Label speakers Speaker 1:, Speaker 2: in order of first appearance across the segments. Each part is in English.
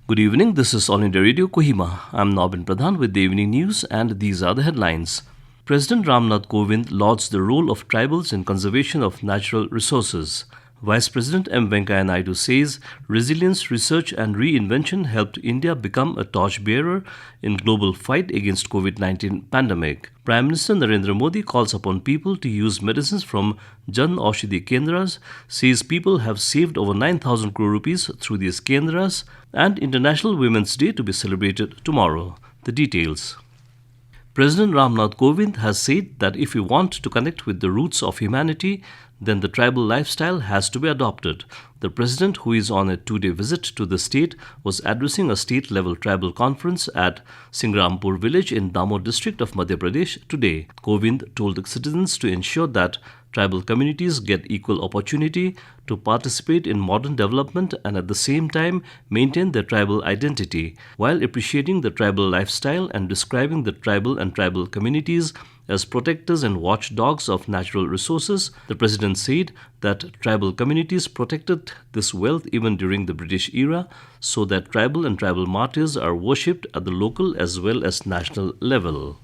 Speaker 1: Good evening, this is All India Radio Kohima. I'm Nobin Pradhan with the evening news, and these are the headlines. President Ramnath Kovind lauds the role of tribals in conservation of natural resources. Vice President M. Venkaiah Naidu says resilience, research and reinvention helped India become a torchbearer in global fight against COVID-19 pandemic. Prime Minister Narendra Modi calls upon people to use medicines from Jan Aushidhi Kendras, says people have saved over 9,000 crore rupees through these Kendras, and International Women's Day to be celebrated tomorrow. The details. President Ramnath Kovind has said that if we want to connect with the roots of humanity, then the tribal lifestyle has to be adopted. The president, who is on a two-day visit to the state, was addressing a state-level tribal conference at Singrampur village in Damor district of Madhya Pradesh today. Kovind told the citizens to ensure that tribal communities get equal opportunity to participate in modern development and at the same time maintain their tribal identity, while appreciating the tribal lifestyle and describing the tribal and tribal communities as protectors and watchdogs of natural resources. The president said that tribal communities protected this wealth even during the British era, so that tribal and tribal martyrs are worshipped at the local as well as national level.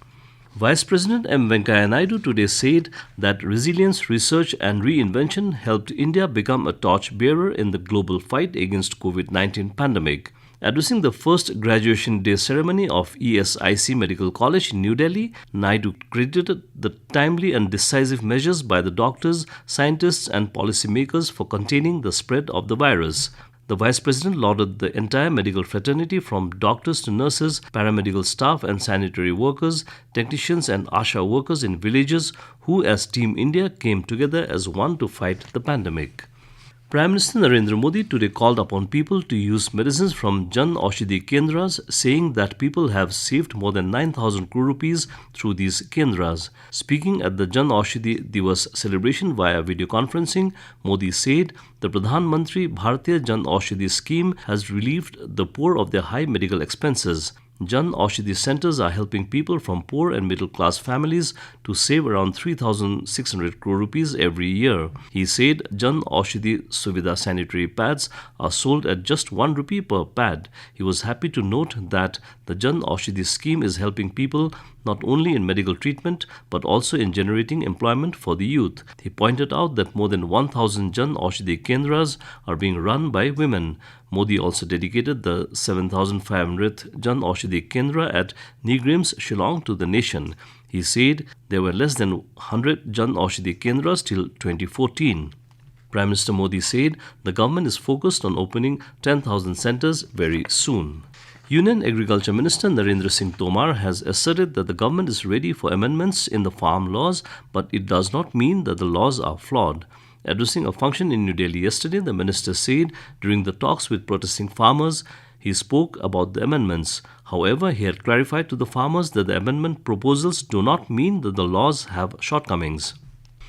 Speaker 1: Vice President M. Venkaiah Naidu today said that resilience, research and reinvention helped India become a torchbearer in the global fight against COVID-19 pandemic. Addressing the first graduation day ceremony of ESIC Medical College in New Delhi, Naidu credited the timely and decisive measures by the doctors, scientists and policymakers for containing the spread of the virus. The Vice President lauded the entire medical fraternity from doctors to nurses, paramedical staff and sanitary workers, technicians and ASHA workers in villages who as Team India came together as one to fight the pandemic. Prime Minister Narendra Modi today called upon people to use medicines from Jan Aushidhi Kendras, saying that people have saved more than 9,000 crore rupees through these Kendras. Speaking at the Jan Aushidhi Divas celebration via video conferencing, Modi said the Pradhan Mantri Bharatiya Jan Aushidhi scheme has relieved the poor of their high medical expenses. Jan Aushidhi centers are helping people from poor and middle class families to save around 3,600 crore rupees every year. He said Jan Aushidhi Suvidha sanitary pads are sold at just 1 rupee per pad. He was happy to note that the Jan Aushidhi scheme is helping people not only in medical treatment but also in generating employment for the youth. He pointed out that more than 1,000 Jan Aushidhi Kendras are being run by women. Modi also dedicated the 7,500th Jan Aushidhi Kendra at Nigrims, Shillong to the nation. He said there were less than 100 Jan Aushidhi Kendras till 2014. Prime Minister Modi said the government is focused on opening 10,000 centers very soon. Union Agriculture Minister Narendra Singh Tomar has asserted that the government is ready for amendments in the farm laws, but it does not mean that the laws are flawed. Addressing a function in New Delhi yesterday, the minister said during the talks with protesting farmers, he spoke about the amendments. However, he had clarified to the farmers that the amendment proposals do not mean that the laws have shortcomings.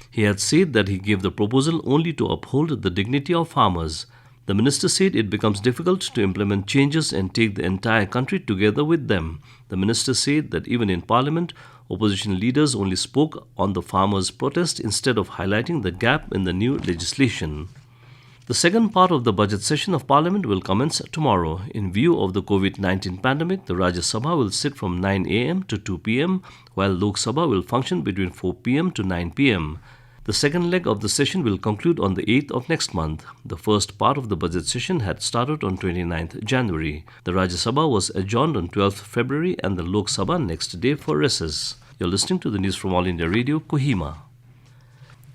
Speaker 1: He had said that he gave the proposal only to uphold the dignity of farmers. The minister said it becomes difficult to implement changes and take the entire country together with them. The minister said that even in parliament, opposition leaders only spoke on the farmers' protest instead of highlighting the gap in the new legislation. The second part of the budget session of Parliament will commence tomorrow. In view of the COVID-19 pandemic, the Rajya Sabha will sit from 9 a.m. to 2 p.m., while Lok Sabha will function between 4 p.m. to 9 p.m. The second leg of the session will conclude on the 8th of next month. The first part of the budget session had started on 29th January. The Rajya Sabha was adjourned on 12th February and the Lok Sabha next day for recess. You're listening to the news from All India Radio, Kohima.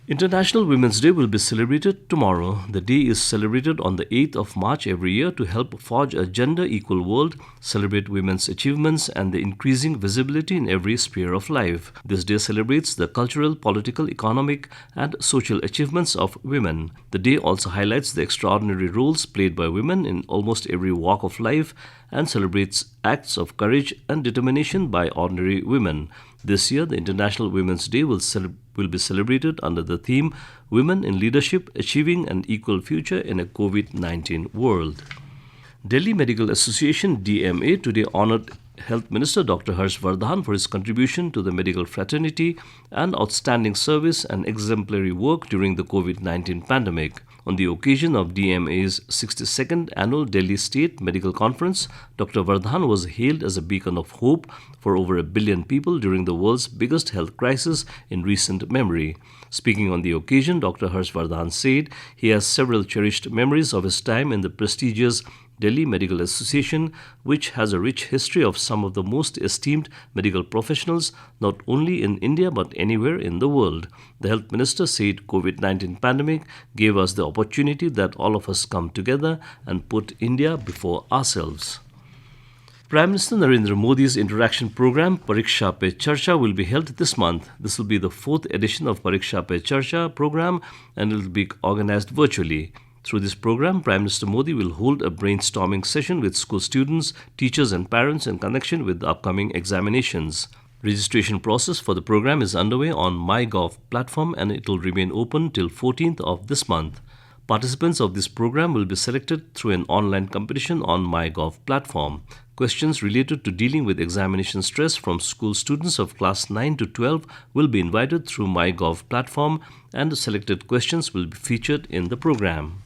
Speaker 1: International Women's Day will be celebrated tomorrow. The day is celebrated on the 8th of March every year to help forge a gender-equal world, celebrate women's achievements and the increasing visibility in every sphere of life. This day celebrates the cultural, political, economic and social achievements of women. The day also highlights the extraordinary roles played by women in almost every walk of life and celebrates acts of courage and determination by ordinary women. This year, the International Women's Day will be celebrated under the theme Women in Leadership Achieving an Equal Future in a COVID-19 World. Delhi Medical Association DMA today honored Health Minister Dr. Harsh Vardhan for his contribution to the medical fraternity and outstanding service and exemplary work during the COVID-19 pandemic. On the occasion of DMA's 62nd annual Delhi State Medical Conference, Dr. Vardhan was hailed as a beacon of hope for over 1 billion people during the world's biggest health crisis in recent memory. Speaking on the occasion, Dr. Harshvardhan said he has several cherished memories of his time in the prestigious Delhi Medical Association, which has a rich history of some of the most esteemed medical professionals not only in India but anywhere in the world. The health minister said COVID-19 pandemic gave us the opportunity that all of us come together and put India before ourselves. Prime Minister Narendra Modi's interaction program Pariksha Pe Charcha will be held this month. This will be the 4th edition of Pariksha Pe Charcha program and it will be organized virtually. Through this program, Prime Minister Modi will hold a brainstorming session with school students, teachers and parents in connection with the upcoming examinations. Registration process for the program is underway on MyGov platform and it will remain open till 14th of this month. Participants of this program will be selected through an online competition on MyGov platform. Questions related to dealing with examination stress from school students of class 9 to 12 will be invited through MyGov platform and the selected questions will be featured in the program.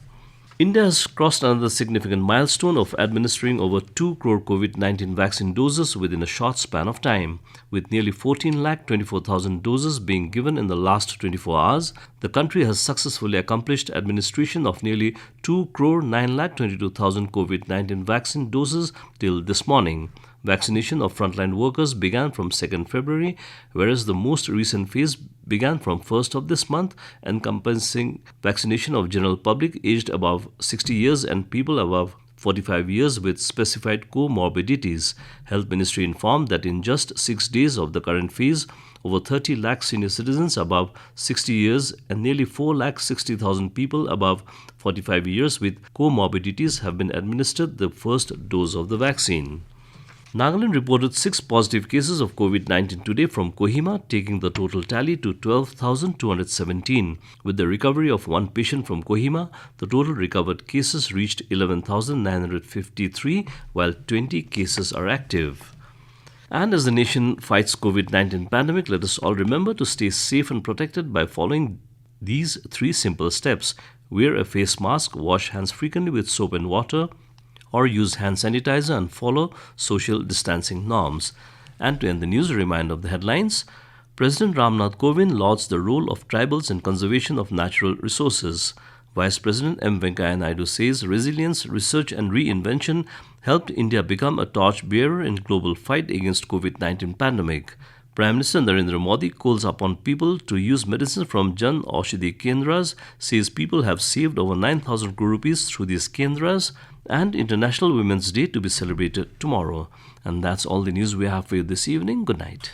Speaker 1: India has crossed another significant milestone of administering over 2 crore COVID-19 vaccine doses within a short span of time. With nearly 14,24,000 doses being given in the last 24 hours, the country has successfully accomplished administration of nearly 2 crore 9,22,000 COVID-19 vaccine doses till this morning. Vaccination of frontline workers began from 2nd February, whereas the most recent phase began from 1st of this month, encompassing vaccination of general public aged above 60 years and people above 45 years with specified comorbidities. Health Ministry informed that in just 6 days of the current phase, over 30 lakh senior citizens above 60 years and nearly 4,60,000 people above 45 years with comorbidities have been administered the first dose of the vaccine. Nagaland reported 6 positive cases of COVID-19 today from Kohima, taking the total tally to 12,217. With the recovery of 1 patient from Kohima, the total recovered cases reached 11,953, while 20 cases are active. And as the nation fights COVID-19 pandemic, let us all remember to stay safe and protected by following these 3 simple steps. Wear a face mask, wash hands frequently with soap and water, or use hand sanitizer and follow social distancing norms. And to end the news, a reminder of the headlines. President Ramnath Kovind lauds the role of tribals in conservation of natural resources. Vice President M. Venkaiah Naidu says resilience, research and reinvention helped India become a torch-bearer in global fight against COVID-19 pandemic. Prime Minister Narendra Modi calls upon people to use medicine from Jan Aushadhi Kendras, says people have saved over 9,000 crore rupees through these Kendras, and International Women's Day to be celebrated tomorrow. And that's all the news we have for you this evening. Good night.